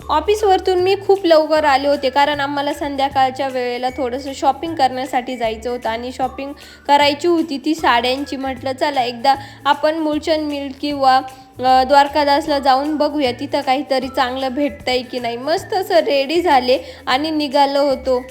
ऑफिसवरतून मी खूप लवकर आले होते कारण आम्हाला संध्याकाळच्या वेळेला थोडंसं शॉपिंग करण्यासाठी जायचं होतं आणि शॉपिंग करायची होती ती साड्यांची. म्हटलं चला एकदा आपण मुलचंद मिल किंवा द्वारकादासला जाऊन बघूया तिथं काहीतरी चांगलं भेटतंय की नाही. मस्त असं रेडी झाले आणि निघालो होतो.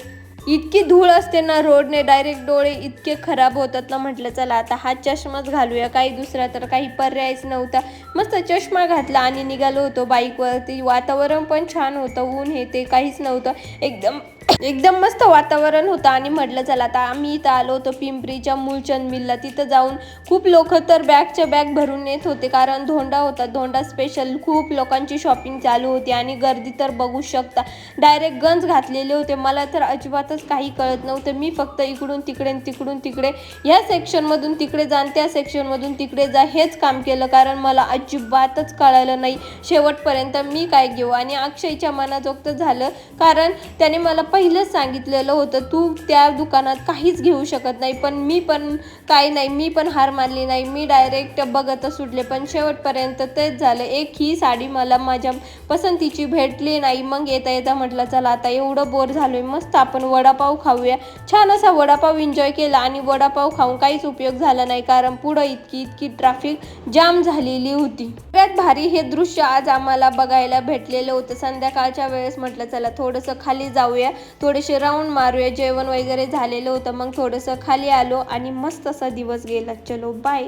इतकी धूळ असते ना रोडने, डायरेक्ट डोळे इतके खराब होतात ना. म्हटलं चला आता हा चष्माच घालूया, काही दुसरा तर काही पर्यायच नव्हता. मस्त चष्मा घातला आणि निघालो होतो बाईकवरती. वातावरण पण छान होतं, ऊन हे ते काहीच नव्हतं, एकदम एकदम मस्त वातावरण होतं. आणि म्हटलं चला आता आम्ही इथं आलो होतो पिंपरीच्या मुलचंद मिलला. तिथं जाऊन खूप लोक तर बॅगच्या बॅग भरून येत होते कारण धोंडा होता. धोंडा स्पेशल खूप लोकांची शॉपिंग चालू होती आणि गर्दी तर बघू शकता, डायरेक्ट गंज घातलेले होते. मला तर अजिबातच काही कळत नव्हतं. मी फक्त इकडून तिकडे तिकडून तिकडे, ह्या सेक्शनमधून तिकडे जा आणि त्या सेक्शनमधून तिकडे जा हेच काम केलं कारण मला अजिबातच कळालं नाही शेवटपर्यंत मी काय घेऊ. आणि अक्षयच्या मनाजोगतं झालं कारण त्याने मला पहिलंच सांगितलेलं होतं तू त्या दुकानात काहीच घेऊ शकत नाही. पण मी पण हार मानली नाही. मी डायरेक्ट बघतच सुटले. पण शेवटपर्यंत तेच झालं, एक ही साडी मला माझ्या पसंतीची भेटली नाही. मग येता येता म्हटलं चला आता एवढं बोर झालोय, मस्त आपण वडापाव खाऊया. छान असा वडापाव एन्जॉय केला आणि वडापाव खाऊन काहीच उपयोग झाला नाही कारण पुढं इतकी ट्रॅफिक जाम झालेली होती. सगळ्यात भारी हे दृश्य आज आम्हाला बघायला भेटलेलं होतं संध्याकाळच्या वेळेस. म्हटलं चला थोडंसं खाली जाऊया, थोडेसे राऊंड मारूया. जेवण वगैरे झालेलं होतं, मग थोडंसं खाली आलो आणि मस्त असा दिवस गेला. चलो बाय.